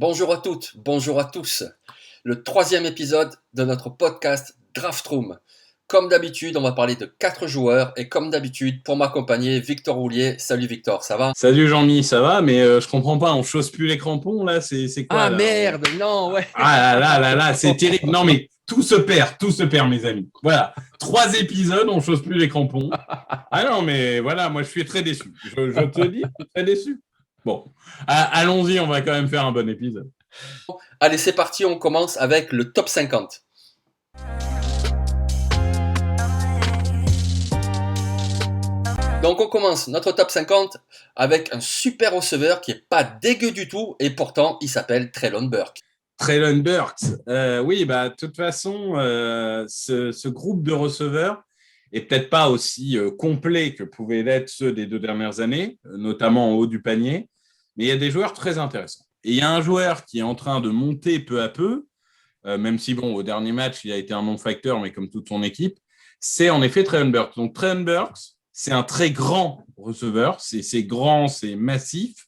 Bonjour à toutes, bonjour à tous. Le troisième épisode de notre podcast Draft Room. Comme d'habitude, on va parler de 4 joueurs et comme d'habitude, pour m'accompagner, Victor Roulier. Salut Victor, ça va? Salut Jean-Mi, ça va? Mais je comprends pas, on chausse plus les crampons là, c'est quoi Ah là? merde, non, ouais. Ah là, c'est terrible. Non mais tout se perd mes amis. Voilà, 3 épisodes, on chausse plus les crampons. Ah non mais voilà, moi je suis très déçu. Je te dis, je suis très déçu. Bon, allons-y, on va quand même faire un bon épisode. Allez, c'est parti, on commence avec le top 50. Donc on commence notre top 50 avec un super receveur qui est pas dégueu du tout et pourtant il s'appelle Treylon Burks. Treylon Burks, oui, bah de toute façon, ce groupe de receveurs est peut-être pas aussi complet que pouvaient l'être ceux des 2 dernières années, notamment en haut du panier, mais il y a des joueurs très intéressants. Et il y a un joueur qui est en train de monter peu à peu, même si bon, au dernier match, il a été un non-facteur, mais comme toute son équipe, c'est en effet Treylon Burks. Donc Treylon Burks, c'est un très grand receveur, c'est grand, c'est massif.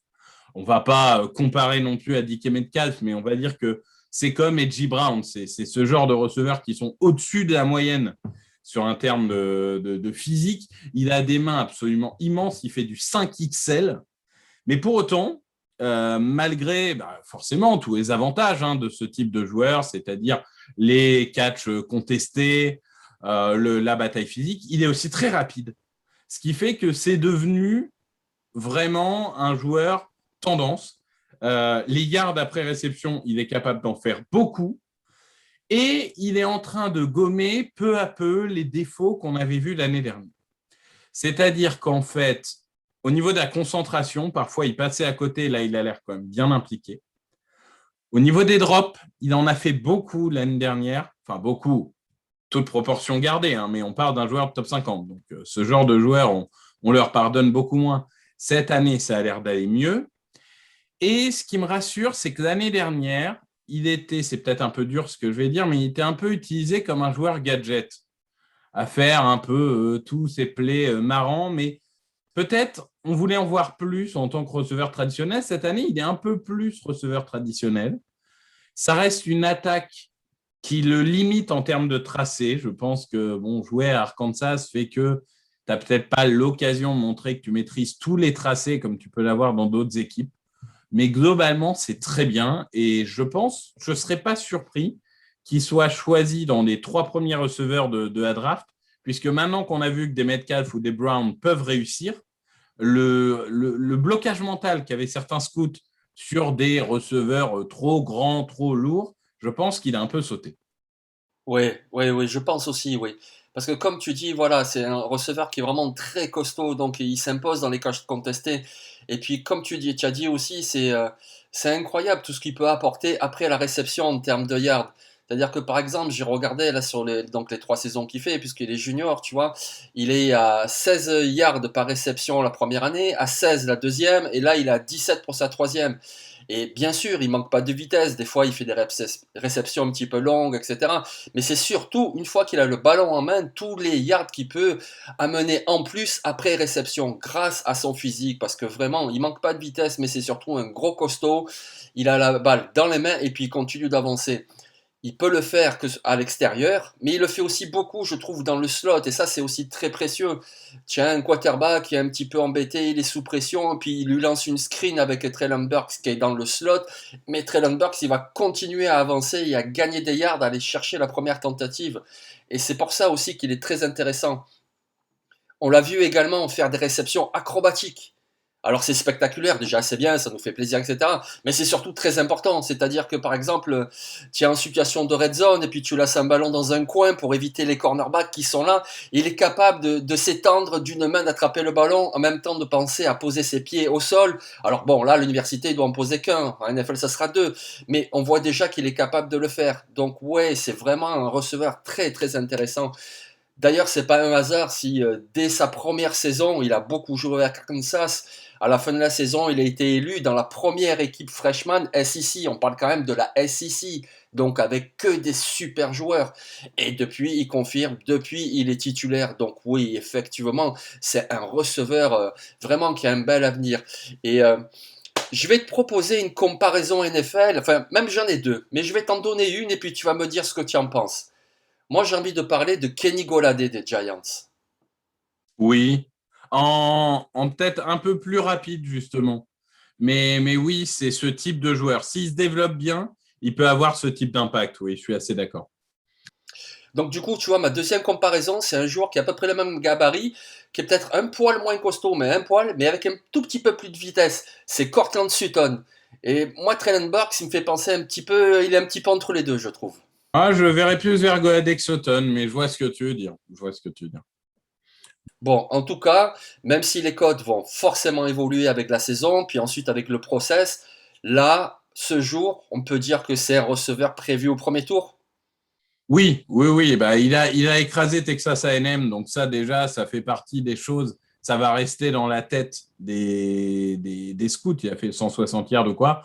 On ne va pas comparer non plus à DK Metcalf, mais on va dire que c'est comme Edgy Brown. C'est ce genre de receveurs qui sont au-dessus de la moyenne sur un terme de physique. Il a des mains absolument immenses. Il fait du 5XL. Mais pour autant, malgré forcément tous les avantages de ce type de joueur, c'est-à-dire les catchs contestés, la bataille physique, il est aussi très rapide. Ce qui fait que c'est devenu vraiment un joueur tendance. Les yards après réception, il est capable d'en faire beaucoup. Et il est en train de gommer peu à peu les défauts qu'on avait vus l'année dernière. C'est-à-dire qu'en fait, au niveau de la concentration, parfois il passait à côté, là il a l'air quand même bien impliqué. Au niveau des drops, il en a fait beaucoup l'année dernière, enfin beaucoup, toute proportion gardée, mais on parle d'un joueur de top 50. Donc ce genre de joueur, on leur pardonne beaucoup moins. Cette année, ça a l'air d'aller mieux. Et ce qui me rassure, c'est que l'année dernière, c'est peut-être un peu dur ce que je vais dire, mais il était un peu utilisé comme un joueur gadget, à faire un peu tous ces plays marrants, mais peut-être on voulait en voir plus en tant que receveur traditionnel. Cette année, il est un peu plus receveur traditionnel. Ça reste une attaque qui le limite en termes de tracé. Je pense que jouer à Arkansas fait que tu n'as peut-être pas l'occasion de montrer que tu maîtrises tous les tracés comme tu peux l'avoir dans d'autres équipes. Mais globalement, c'est très bien. Et je ne serais pas surpris qu'il soit choisi dans les 3 premiers receveurs de la draft, puisque maintenant qu'on a vu que des Metcalf ou des Brown peuvent réussir, le blocage mental qu'avaient certains scouts sur des receveurs trop grands, trop lourds, je pense qu'il a un peu sauté. Oui, oui, oui, je pense aussi, oui. Parce que comme tu dis, voilà, c'est un receveur qui est vraiment très costaud, donc il s'impose dans les catchs contestés. Et puis comme tu as dit aussi, c'est incroyable tout ce qu'il peut apporter après la réception en termes de yards. C'est-à-dire que par exemple, j'ai regardé là sur les 3 saisons qu'il fait, puisqu'il est junior, tu vois, il est à 16 yards par réception la première année, à 16 la deuxième, et là il a 17 pour sa troisième. Et bien sûr, il manque pas de vitesse. Des fois, il fait des réceptions un petit peu longues, etc. Mais c'est surtout, une fois qu'il a le ballon en main, tous les yards qu'il peut amener en plus après réception grâce à son physique. Parce que vraiment, il manque pas de vitesse, mais c'est surtout un gros costaud. Il a la balle dans les mains et puis il continue d'avancer. Il peut le faire que à l'extérieur, mais il le fait aussi beaucoup, je trouve, dans le slot. Et ça, c'est aussi très précieux. Tu as un quarterback qui est un petit peu embêté, il est sous pression, puis il lui lance une screen avec Treylon Burks qui est dans le slot. Mais Treylon Burks, il va continuer à avancer et à gagner des yards, à aller chercher la première tentative. Et c'est pour ça aussi qu'il est très intéressant. On l'a vu également faire des réceptions acrobatiques. Alors c'est spectaculaire, déjà c'est bien, ça nous fait plaisir, etc. Mais c'est surtout très important, c'est-à-dire que par exemple, tu es en situation de red zone et puis tu laisses un ballon dans un coin pour éviter les cornerbacks qui sont là. Il est capable de s'étendre d'une main, d'attraper le ballon, en même temps de penser à poser ses pieds au sol. Alors bon, là l'université il doit en poser qu'un, en NFL ça sera 2, mais on voit déjà qu'il est capable de le faire. Donc ouais, c'est vraiment un receveur très très intéressant. D'ailleurs, c'est pas un hasard si dès sa première saison, il a beaucoup joué à Kansas. À la fin de la saison, il a été élu dans la première équipe freshman SEC. On parle quand même de la SEC, donc avec que des super joueurs. Et depuis, il confirme, depuis, il est titulaire. Donc oui, effectivement, c'est un receveur vraiment qui a un bel avenir. Et Je vais te proposer une comparaison NFL, enfin même j'en ai deux, mais je vais t'en donner une et puis tu vas me dire ce que tu en penses. Moi j'ai envie de parler de Kenny Golladay des Giants. Oui, en peut-être un peu plus rapide, justement. Mais oui, c'est ce type de joueur. S'il se développe bien, il peut avoir ce type d'impact. Oui, je suis assez d'accord. Donc du coup, tu vois, ma deuxième comparaison, c'est un joueur qui a à peu près le même gabarit, qui est peut-être un poil moins costaud, mais un poil, mais avec un tout petit peu plus de vitesse. C'est Cortland Sutton. Et moi, Traylon Burks, il me fait penser un petit peu, il est un petit peu entre les deux, je trouve. Ah, je verrais plus vers Goadec Sutton, mais je vois ce que tu veux dire. Je vois ce que tu veux dire. Bon, en tout cas, même si les codes vont forcément évoluer avec la saison, puis ensuite avec le process, là, ce jour, on peut dire que c'est un receveur prévu au premier tour. Oui, oui, oui. Bah, il a écrasé Texas A&M, donc ça déjà, ça fait partie des choses. Ça va rester dans la tête des scouts. Il a fait 160 yards de quoi.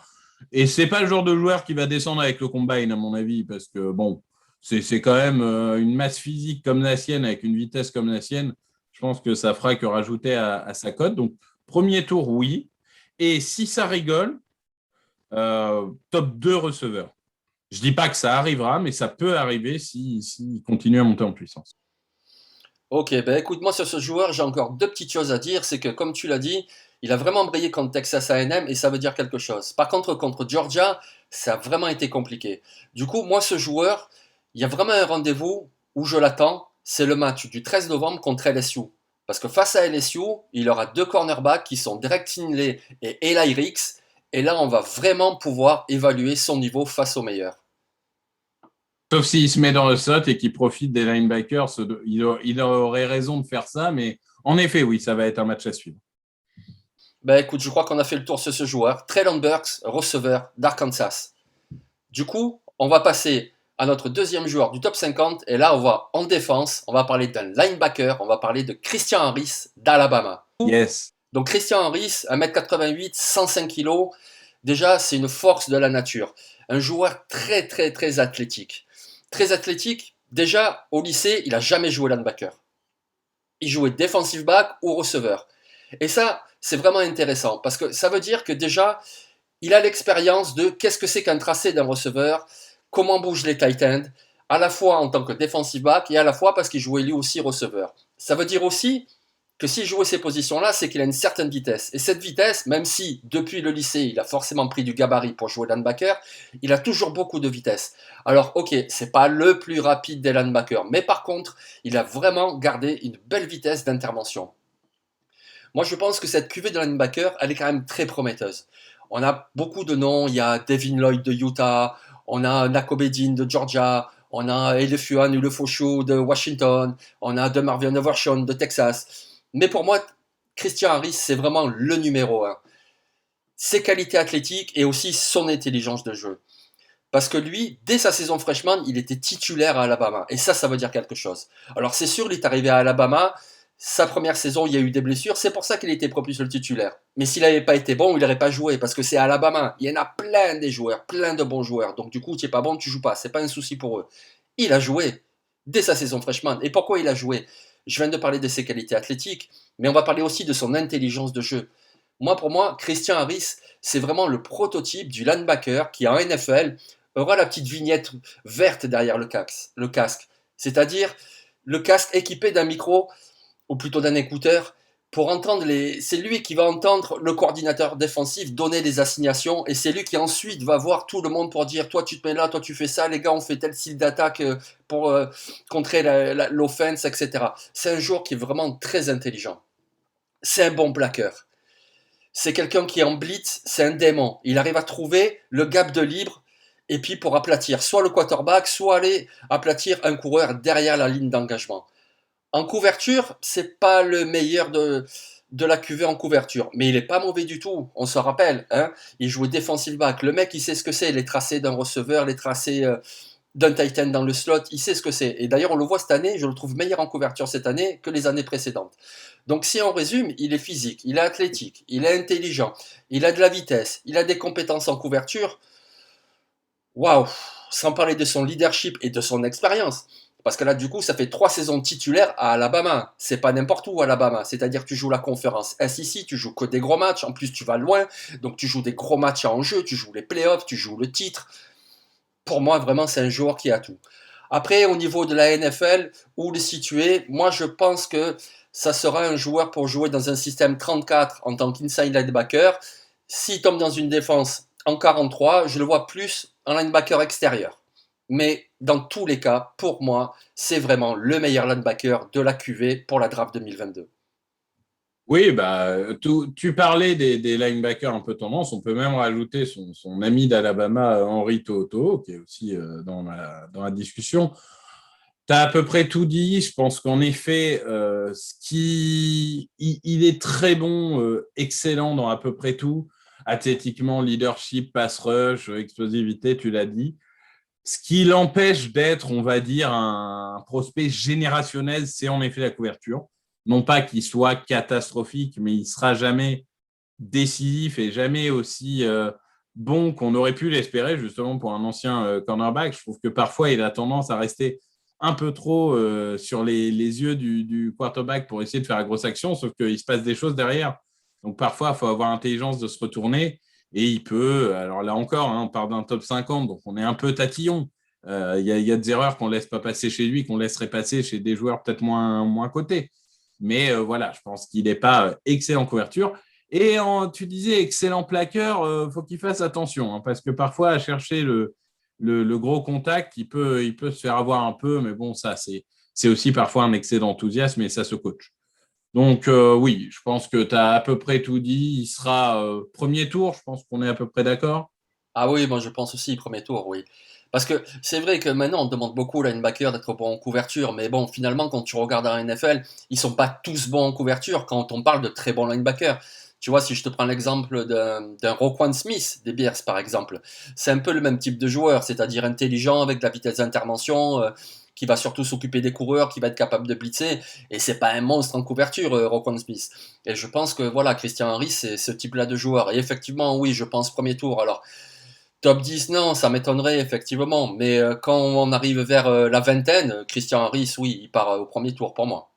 Et c'est pas le genre de joueur qui va descendre avec le combine, à mon avis, parce que bon, c'est quand même une masse physique comme la sienne, avec une vitesse comme la sienne. Je pense que ça fera que rajouter à sa cote. Donc, premier tour, oui. Et si ça rigole, top 2 receveurs. Je dis pas que ça arrivera, mais ça peut arriver s'il continue à monter en puissance. Ok, ben écoute, moi sur ce joueur, j'ai encore deux petites choses à dire. C'est que, comme tu l'as dit, il a vraiment brillé contre Texas A&M et ça veut dire quelque chose. Par contre, contre Georgia, ça a vraiment été compliqué. Du coup, moi, ce joueur, il y a vraiment un rendez-vous où je l'attends. C'est le match du 13 novembre contre LSU. Parce que face à LSU, il aura deux cornerbacks qui sont Derek Stingley et Eli Ricks. Et là, on va vraiment pouvoir évaluer son niveau face aux meilleurs. Sauf s'il se met dans le slot et qu'il profite des linebackers, il aurait raison de faire ça, mais en effet, oui, ça va être un match à suivre. Ben écoute, je crois qu'on a fait le tour sur ce joueur. Traylon Burks, receveur d'Arkansas. Du coup, on va passer à notre deuxième joueur du top 50. Et là, on va en défense. On va parler d'un linebacker. On va parler de Christian Harris d'Alabama. Yes. Donc, Christian Harris, 1m88, 105 kg. Déjà, c'est une force de la nature. Un joueur très, très, très athlétique. Très athlétique. Déjà, au lycée, il n'a jamais joué linebacker. Il jouait defensive back ou receveur. Et ça, c'est vraiment intéressant parce que ça veut dire que déjà, il a l'expérience de qu'est-ce que c'est qu'un tracé d'un receveur, comment bougent les tight ends, à la fois en tant que defensive back et à la fois parce qu'il jouait lui aussi receveur. Ça veut dire aussi que s'il jouait ces positions-là, c'est qu'il a une certaine vitesse. Et cette vitesse, même si depuis le lycée, il a forcément pris du gabarit pour jouer linebacker, il a toujours beaucoup de vitesse. Alors, ok, c'est pas le plus rapide des linebackers, mais par contre, il a vraiment gardé une belle vitesse d'intervention. Moi, je pense que cette cuvée de linebacker, elle est quand même très prometteuse. On a beaucoup de noms. Il y a Devin Lloyd de Utah, on a Nakobe Dean de Georgia, on a Elefuan Ulefosho de Washington, on a DeMarvion Overshawn de Texas. Mais pour moi, Christian Harris, c'est vraiment le numéro un. Ses qualités athlétiques et aussi son intelligence de jeu. Parce que lui, dès sa saison freshman, il était titulaire à Alabama. Et ça veut dire quelque chose. Alors c'est sûr, il est arrivé à Alabama. Sa première saison, il y a eu des blessures. C'est pour ça qu'il était propulsé le titulaire. Mais s'il n'avait pas été bon, il n'aurait pas joué. Parce que c'est Alabama. Il y en a plein des joueurs, plein de bons joueurs. Donc du coup, tu n'es pas bon, tu joues pas. C'est pas un souci pour eux. Il a joué dès sa saison freshman. Et pourquoi il a joué? Je viens de parler de ses qualités athlétiques, mais on va parler aussi de son intelligence de jeu. Moi, pour moi, Christian Harris, c'est vraiment le prototype du linebacker qui, en NFL, aura la petite vignette verte derrière le casque. C'est-à-dire le casque équipé d'un micro, ou plutôt d'un écouteur, pour entendre les. C'est lui qui va entendre le coordinateur défensif donner des assignations, et c'est lui qui ensuite va voir tout le monde pour dire toi tu te mets là, toi tu fais ça, les gars on fait tel style d'attaque pour contrer l'offense, etc. C'est un joueur qui est vraiment très intelligent. C'est un bon plaqueur. C'est quelqu'un qui est en blitz, c'est un démon. Il arrive à trouver le gap de libre et puis pour aplatir soit le quarterback, soit aller aplatir un coureur derrière la ligne d'engagement. En couverture, c'est pas le meilleur de la QV en couverture, mais il est pas mauvais du tout. On se rappelle, hein, il jouait defensive back. Le mec, il sait ce que c'est, les tracés d'un receveur, les tracés d'un tight end dans le slot, il sait ce que c'est. Et d'ailleurs, on le voit cette année, je le trouve meilleur en couverture cette année que les années précédentes. Donc si on résume, il est physique, il est athlétique, il est intelligent, il a de la vitesse, il a des compétences en couverture. Waouh! Sans parler de son leadership et de son expérience. Parce que là, du coup, ça fait 3 saisons titulaires à Alabama. C'est pas n'importe où, Alabama. C'est-à-dire que tu joues la conférence SEC, tu joues que des gros matchs. En plus, tu vas loin. Donc, tu joues des gros matchs en jeu. Tu joues les playoffs, tu joues le titre. Pour moi, vraiment, c'est un joueur qui a tout. Après, au niveau de la NFL, où le situer, moi, je pense que ça sera un joueur pour jouer dans un système 34 en tant qu'inside linebacker. S'il tombe dans une défense en 43, je le vois plus en linebacker extérieur. Mais dans tous les cas, pour moi, c'est vraiment le meilleur linebacker de la QV pour la draft 2022. Oui, bah, tu parlais des linebackers un peu tendance. On peut même rajouter son ami d'Alabama, Henry To'o, qui est aussi dans la discussion. Tu as à peu près tout dit. Je pense qu'en effet, il est très bon, excellent dans à peu près tout. Athlétiquement, leadership, pass rush, explosivité, tu l'as dit. Ce qui l'empêche d'être, on va dire, un prospect générationnel, c'est en effet la couverture. Non pas qu'il soit catastrophique, mais il ne sera jamais décisif et jamais aussi bon qu'on aurait pu l'espérer, justement, pour un ancien cornerback. Je trouve que parfois, il a tendance à rester un peu trop sur les yeux du quarterback pour essayer de faire la grosse action, sauf qu'il se passe des choses derrière. Donc parfois, il faut avoir l'intelligence de se retourner et il peut, alors là encore, hein, on part d'un top 50, donc on est un peu tatillon. Il y a des erreurs qu'on ne laisse pas passer chez lui, qu'on laisserait passer chez des joueurs peut-être moins cotés. Mais voilà, je pense qu'il n'est pas excellent en couverture. Et tu disais excellent plaqueur, faut qu'il fasse attention, hein, parce que parfois, à chercher le gros contact, il peut se faire avoir un peu, mais bon, ça, c'est aussi parfois un excès d'enthousiasme et ça se coach. Donc, oui, je pense que tu as à peu près tout dit. Il sera premier tour, je pense qu'on est à peu près d'accord. Ah oui, moi je pense aussi premier tour, oui. Parce que c'est vrai que maintenant on demande beaucoup aux linebackers d'être bons en couverture, mais bon, finalement quand tu regardes en NFL, ils sont pas tous bons en couverture quand on parle de très bons linebackers. Tu vois, si je te prends l'exemple d'un Roquan Smith des Bears par exemple, c'est un peu le même type de joueur, c'est-à-dire intelligent avec de la vitesse d'intervention, qui va surtout s'occuper des coureurs, qui va être capable de blitzer, et c'est pas un monstre en couverture, Roquan Smith. Et je pense que voilà, Christian Henry, c'est ce type-là de joueur. Et effectivement, oui, je pense premier tour. Alors, top 10, non, ça m'étonnerait effectivement. Mais quand on arrive vers la vingtaine, Christian Harris, oui, il part au premier tour pour moi.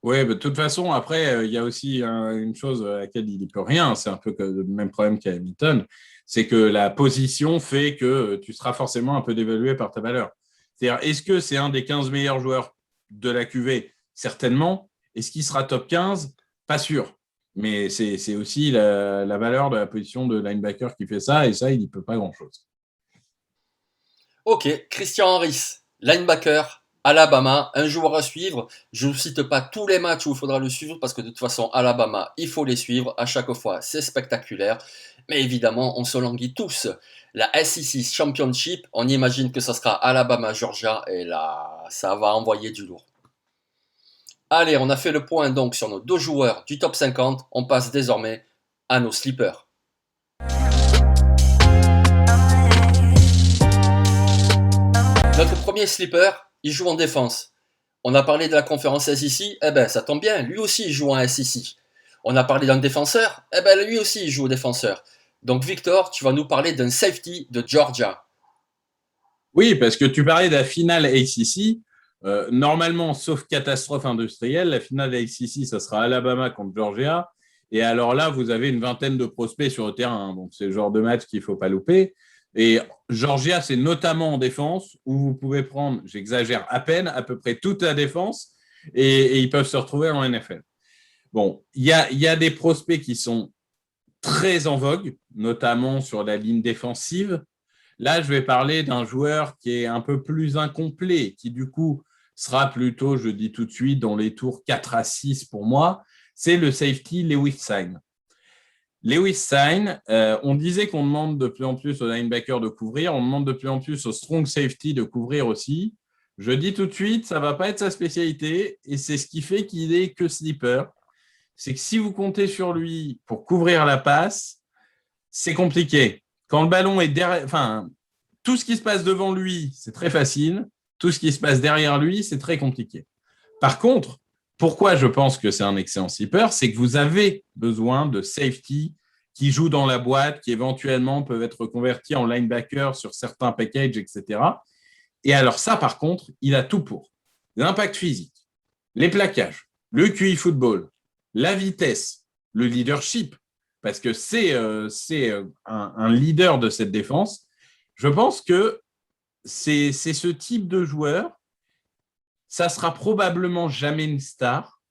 Oui, de toute façon, après, il y a aussi une chose à laquelle il n'y peut rien. C'est un peu le même problème qu'à Hamilton. C'est que la position fait que tu seras forcément un peu dévalué par ta valeur. C'est-à-dire, est-ce que c'est un des 15 meilleurs joueurs de la QV? Certainement. Est-ce qu'il sera top 15? Pas sûr. Mais c'est aussi la valeur de la position de linebacker qui fait ça, et ça, il n'y peut pas grand-chose. Ok, Christian Harris, linebacker, Alabama, un joueur à suivre. Je ne cite pas tous les matchs où il faudra le suivre parce que de toute façon, Alabama, il faut les suivre à chaque fois. C'est spectaculaire. Mais évidemment, on se languit tous. La SEC Championship, on imagine que ça sera Alabama-Georgia et là, ça va envoyer du lourd. Allez, on a fait le point donc sur nos deux joueurs du top 50. On passe désormais à nos sleepers. Notre premier sleeper, il joue en défense. On a parlé de la conférence SEC, eh ben ça tombe bien, lui aussi il joue en SEC. On a parlé d'un défenseur, eh ben lui aussi il joue au défenseur. Donc Victor, tu vas nous parler d'un safety de Georgia. Oui, parce que tu parlais de la finale ACC. Normalement, sauf catastrophe industrielle, la finale ACC, ça sera Alabama contre Georgia. Et alors là, vous avez une vingtaine de prospects sur le terrain. Donc, c'est le genre de match qu'il ne faut pas louper. Et Georgia, c'est notamment en défense, où vous pouvez prendre, j'exagère à peine, à peu près toute la défense, et ils peuvent se retrouver en NFL. Bon, il y a des prospects qui sont très en vogue, notamment sur la ligne défensive. Là, je vais parler d'un joueur qui est un peu plus incomplet, qui du coup sera plutôt, je dis tout de suite, dans les tours 4 à 6 pour moi. C'est le safety Lewis Sine. Lewis Sine, on disait qu'on demande de plus en plus aux linebackers de couvrir, on demande de plus en plus aux strong safety de couvrir aussi. Je dis tout de suite, ça ne va pas être sa spécialité et c'est ce qui fait qu'il est que sleeper. C'est que si vous comptez sur lui pour couvrir la passe, c'est compliqué. Quand le ballon est derrière, enfin, tout ce qui se passe devant lui, c'est très facile. Tout ce qui se passe derrière lui, c'est très compliqué. Par contre, pourquoi je pense que c'est un excellent sleeper, c'est que vous avez besoin de safety qui jouent dans la boîte, qui éventuellement peuvent être convertis en linebacker sur certains packages, etc. Et alors ça, par contre, il a tout pour. L'impact physique, les plaquages, le QI football, la vitesse, le leadership, parce que c'est un leader de cette défense. Je pense que c'est ce type de joueur. Ça sera probablement jamais une star,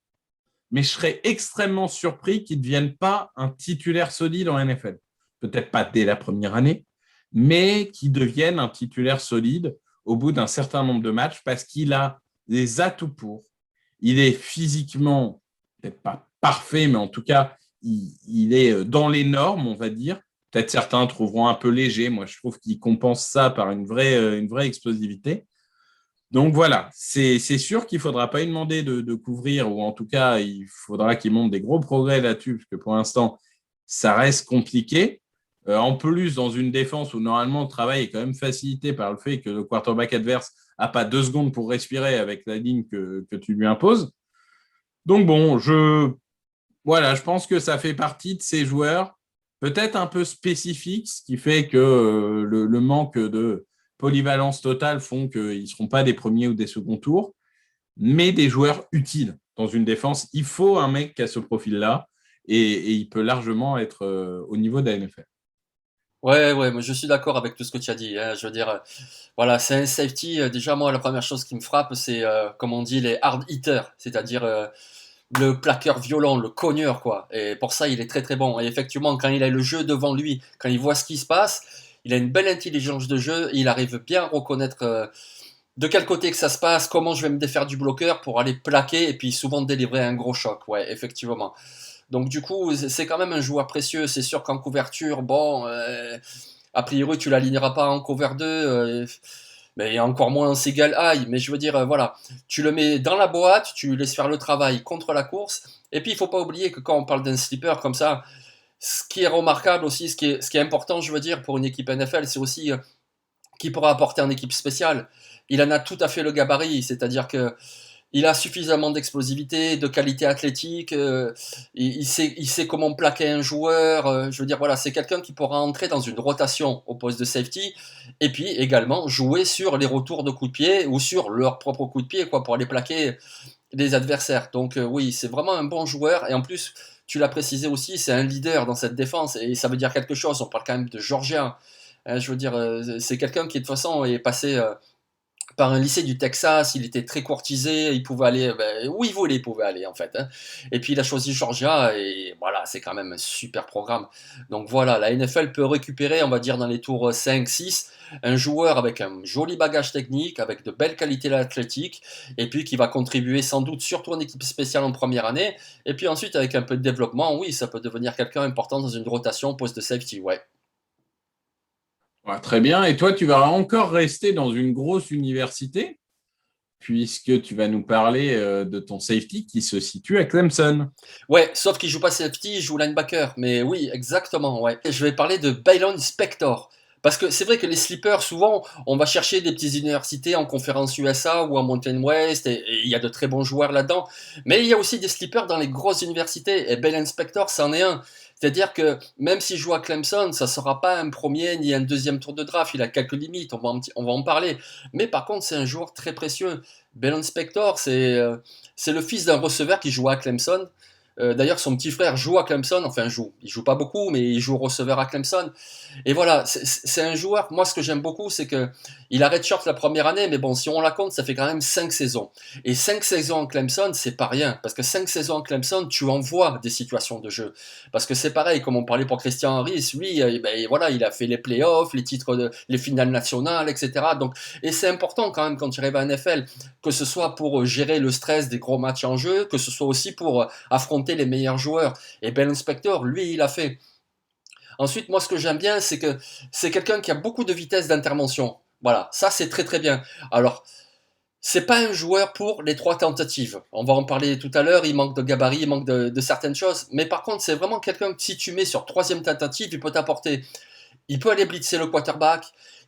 mais je serais extrêmement surpris qu'il ne devienne pas un titulaire solide en NFL. Peut-être pas dès la première année, mais qu'il devienne un titulaire solide au bout d'un certain nombre de matchs parce qu'il a des atouts pour. Il est physiquement, peut-être pas parfait, mais en tout cas, il est dans les normes, on va dire. Peut-être certains trouveront un peu léger. Moi, je trouve qu'il compense ça par une vraie explosivité. Donc voilà, c'est sûr qu'il ne faudra pas lui demander de couvrir, ou en tout cas, il faudra qu'il montre des gros progrès là-dessus, parce que pour l'instant, ça reste compliqué. En plus, dans une défense où normalement le travail est quand même facilité par le fait que le quarterback adverse n'a pas 2 secondes pour respirer avec la ligne que tu lui imposes. Donc bon, voilà, je pense que ça fait partie de ces joueurs, peut-être un peu spécifiques, ce qui fait que le manque de polyvalence totale font qu'ils ne seront pas des premiers ou des seconds tours, mais des joueurs utiles dans une défense. Il faut un mec qui a ce profil-là et il peut largement être au niveau de la NFL. Ouais, ouais, moi je suis d'accord avec tout ce que tu as dit, hein. Je veux dire, voilà, c'est un safety. Déjà, moi, la première chose qui me frappe, c'est, comme on dit, les hard hitters, c'est-à-dire le plaqueur violent, le cogneur, quoi. Et pour ça, il est très très bon. Et effectivement, quand il a le jeu devant lui, quand il voit ce qui se passe, il a une belle intelligence de jeu. Et il arrive bien à reconnaître de quel côté que ça se passe, comment je vais me défaire du bloqueur pour aller plaquer et puis souvent délivrer un gros choc. Ouais, effectivement. Donc du coup, c'est quand même un joueur précieux. C'est sûr qu'en couverture, bon, a priori, tu l'aligneras pas en cover 2, mais encore moins en Seagull High. Mais je veux dire, voilà, tu le mets dans la boîte, tu laisses faire le travail contre la course. Et puis, il faut pas oublier que quand on parle d'un sleeper comme ça, ce qui est remarquable aussi, ce qui est important, je veux dire, pour une équipe NFL, c'est aussi qui pourra apporter en équipe spéciale. Il en a tout à fait le gabarit, c'est-à-dire que il a suffisamment d'explosivité, de qualité athlétique, il sait comment plaquer un joueur. Je veux dire, voilà, c'est quelqu'un qui pourra entrer dans une rotation au poste de safety et puis également jouer sur les retours de coups de pied ou sur leur propre coup de pied, quoi, pour aller plaquer les adversaires. Donc oui, c'est vraiment un bon joueur et en plus, tu l'as précisé aussi, c'est un leader dans cette défense et ça veut dire quelque chose. On parle quand même de Georgia. Je veux dire, c'est quelqu'un qui de toute façon est passé par un lycée du Texas, il était très courtisé, il pouvait aller où il voulait, il pouvait aller en fait, hein. Et puis il a choisi Georgia et voilà, c'est quand même un super programme. Donc voilà, la NFL peut récupérer, on va dire dans les tours 5, 6, un joueur avec un joli bagage technique, avec de belles qualités athlétiques, et puis qui va contribuer sans doute surtout en équipe spéciale en première année, et puis ensuite avec un peu de développement, oui, ça peut devenir quelqu'un important dans une rotation poste de safety, ouais. Ouais, très bien. Et toi, tu vas encore rester dans une grosse université puisque tu vas nous parler de ton safety qui se situe à Clemson. Ouais, sauf qu'il joue pas safety, il joue linebacker. Mais oui, exactement, ouais. Et je vais parler de Bylon Spector. Parce que c'est vrai que les sleepers, souvent, on va chercher des petites universités en conférence USA ou en Mountain West, et il y a de très bons joueurs là-dedans. Mais il y a aussi des sleepers dans les grosses universités, et Bylon Spector, c'en est un. C'est-à-dire que même s'il joue à Clemson, ça ne sera pas un premier ni un deuxième tour de draft. Il a quelques limites, on va en parler. Mais par contre, c'est un joueur très précieux. Bylon Spector, c'est le fils d'un receveur qui joue à Clemson. D'ailleurs, son petit frère joue à Clemson, enfin joue, il joue pas beaucoup, mais il joue receveur à Clemson. Et voilà, c'est un joueur, moi ce que j'aime beaucoup, c'est que il a redshirt la première année, mais bon, si on la compte, ça fait quand même 5 saisons. Et 5 saisons en Clemson, c'est pas rien, parce que 5 saisons en Clemson, tu en vois des situations de jeu. Parce que c'est pareil, comme on parlait pour Christian Harris, lui, ben, voilà, il a fait les playoffs, les titres, les finales nationales, etc. Donc, et c'est important quand même quand tu arrives à NFL, que ce soit pour gérer le stress des gros matchs en jeu, que ce soit aussi pour affronter les meilleurs joueurs. Et Ben Inspector, lui, il a fait. Ensuite, moi, ce que j'aime bien, c'est que c'est quelqu'un qui a beaucoup de vitesse d'intervention. Voilà, ça, c'est très très bien. Alors, c'est pas un joueur pour les trois tentatives. On va en parler tout à l'heure. Il manque de gabarit, il manque de certaines choses. Mais par contre, c'est vraiment quelqu'un que si tu mets sur troisième tentative, il peut t'apporter. Il peut aller blitzer le quarterback.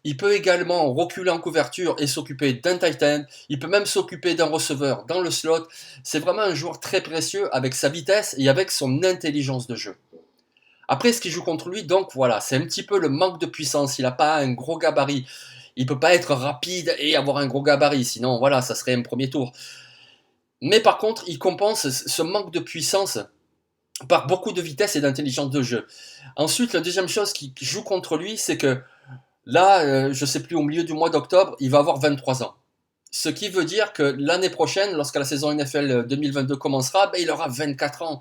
Il peut également reculer en couverture et s'occuper d'un tight end. Il peut même s'occuper d'un receveur dans le slot. C'est vraiment un joueur très précieux avec sa vitesse et avec son intelligence de jeu. Après, ce qui joue contre lui, donc voilà, c'est un petit peu le manque de puissance. Il n'a pas un gros gabarit. Il peut pas être rapide et avoir un gros gabarit, sinon voilà, ça serait un premier tour. Mais par contre, il compense ce manque de puissance par beaucoup de vitesse et d'intelligence de jeu. Ensuite, la deuxième chose qui joue contre lui, c'est que là, je ne sais plus, au milieu du mois d'octobre, il va avoir 23 ans. Ce qui veut dire que l'année prochaine, lorsque la saison NFL 2022 commencera, ben, il aura 24 ans.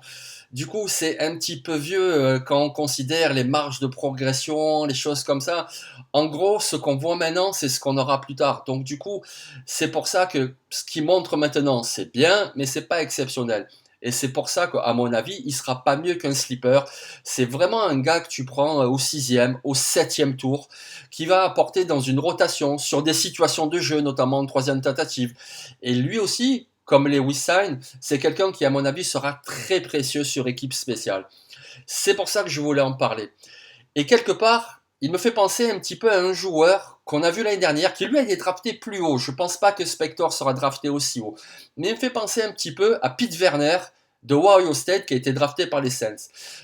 Du coup, c'est un petit peu vieux quand on considère les marges de progression, les choses comme ça. En gros, ce qu'on voit maintenant, c'est ce qu'on aura plus tard. Donc, du coup, c'est pour ça que ce qu'il montre maintenant, c'est bien, mais c'est pas exceptionnel. Et c'est pour ça qu'à mon avis, il sera pas mieux qu'un sleeper. C'est vraiment un gars que tu prends au 6e, au 7e tour, qui va apporter dans une rotation sur des situations de jeu, notamment en troisième tentative. Et lui aussi, comme Lewis Sign, c'est quelqu'un qui, à mon avis, sera très précieux sur équipe spéciale. C'est pour ça que je voulais en parler. Et quelque part, il me fait penser un petit peu à un joueur qu'on a vu l'année dernière, qui lui a été drafté plus haut. Je ne pense pas que Spector sera drafté aussi haut. Mais il me fait penser un petit peu à Pete Werner de Ohio State qui a été drafté par les Saints.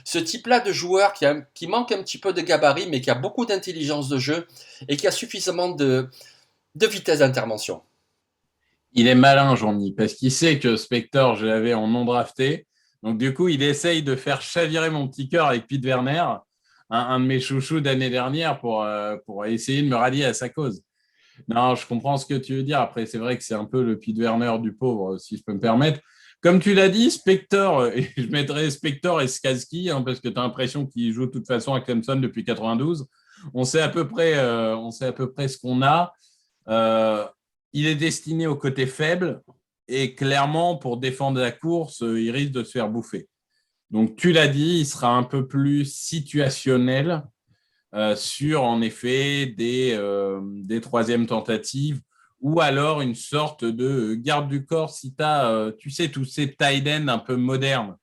Ce type-là de joueur qui manque un petit peu de gabarit, mais qui a beaucoup d'intelligence de jeu et qui a suffisamment de vitesse d'intervention. Il est malin, Jean-Ny, parce qu'il sait que Spector, je l'avais en non drafté. Donc, du coup, il essaye de faire chavirer mon petit cœur avec Pete Werner, un de mes chouchous d'année dernière, pour essayer de me rallier à sa cause. Non, je comprends ce que tu veux dire. Après, c'est vrai que c'est un peu le Pete Werner du pauvre, si je peux me permettre. Comme tu l'as dit, Spector, et je mettrais Spector et Skarsky, parce que tu as l'impression qu'il joue de toute façon à Clemson depuis 92. On sait à peu près ce qu'on a. Euh, il est destiné au côté faible et clairement, pour défendre la course, il risque de se faire bouffer. Donc, tu l'as dit, il sera un peu plus situationnel sur, en effet, des troisièmes tentatives ou alors une sorte de garde du corps si tu as, tu sais, tous ces tight ends un peu modernes.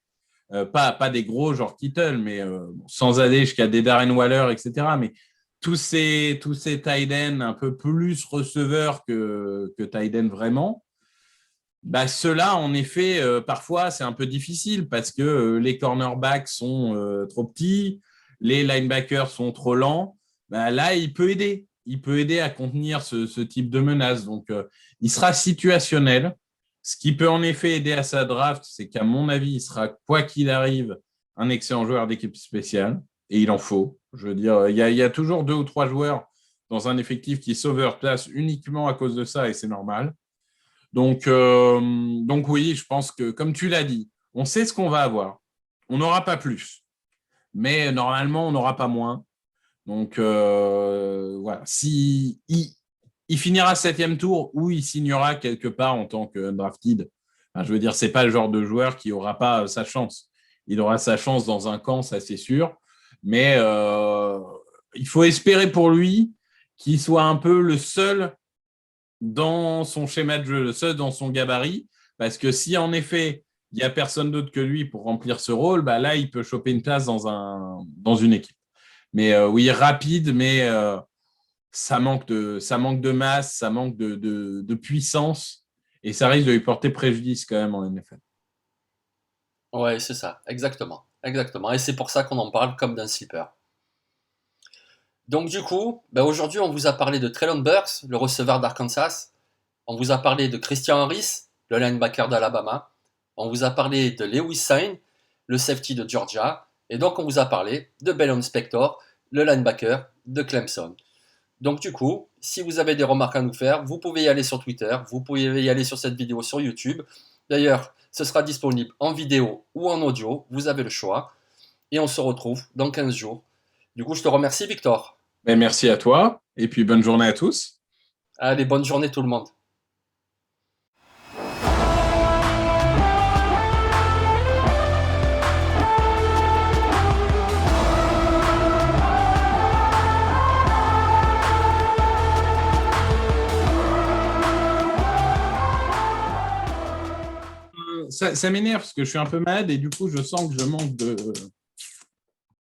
Pas des gros genre Kittle, mais sans aller jusqu'à des Darren Waller, etc. Mais tous ces tight ends un peu plus receveurs que tight ends vraiment, bah, ceux-là, en effet, parfois, c'est un peu difficile parce que les cornerbacks sont trop petits, les linebackers sont trop lents. Bah, là, il peut aider. Il peut aider à contenir ce type de menace. Donc, il sera situationnel. Ce qui peut en effet aider à sa draft, c'est qu'à mon avis, il sera, quoi qu'il arrive, un excellent joueur d'équipe spéciale. Et il en faut. Je veux dire, il y a toujours 2 ou 3 joueurs dans un effectif qui s'overplace uniquement à cause de ça, et c'est normal. Donc oui, je pense que, comme tu l'as dit, on sait ce qu'on va avoir. On n'aura pas plus. Mais normalement, on n'aura pas moins. Donc voilà. Si il finira 7e tour ou il signera quelque part en tant que drafted, enfin, je veux dire, ce n'est pas le genre de joueur qui n'aura pas sa chance. Il aura sa chance dans un camp, ça c'est sûr. Mais il faut espérer pour lui qu'il soit un peu le seul dans son schéma de jeu, le seul dans son gabarit, parce que si en effet, il n'y a personne d'autre que lui pour remplir ce rôle, bah là, il peut choper une place dans une équipe. Mais oui, rapide, mais ça manque de masse, ça manque de puissance, et ça risque de lui porter préjudice quand même en NFL. Ouais, c'est ça, exactement. Exactement. Et c'est pour ça qu'on en parle comme d'un sleeper. Donc du coup, ben aujourd'hui on vous a parlé de Treylon Burks, le receveur d'Arkansas. On vous a parlé de Christian Harris, le linebacker d'Alabama. On vous a parlé de Lewis Sine, le safety de Georgia. Et donc on vous a parlé de Bellon Spector, le linebacker de Clemson. Donc du coup, si vous avez des remarques à nous faire, vous pouvez y aller sur Twitter, vous pouvez y aller sur cette vidéo sur YouTube. D'ailleurs, ce sera disponible en vidéo ou en audio, vous avez le choix. Et on se retrouve dans 15 jours. Du coup, je te remercie Victor. Mais merci à toi, et puis bonne journée à tous. Allez, bonne journée tout le monde. Ça m'énerve parce que je suis un peu malade et du coup, je sens que je manque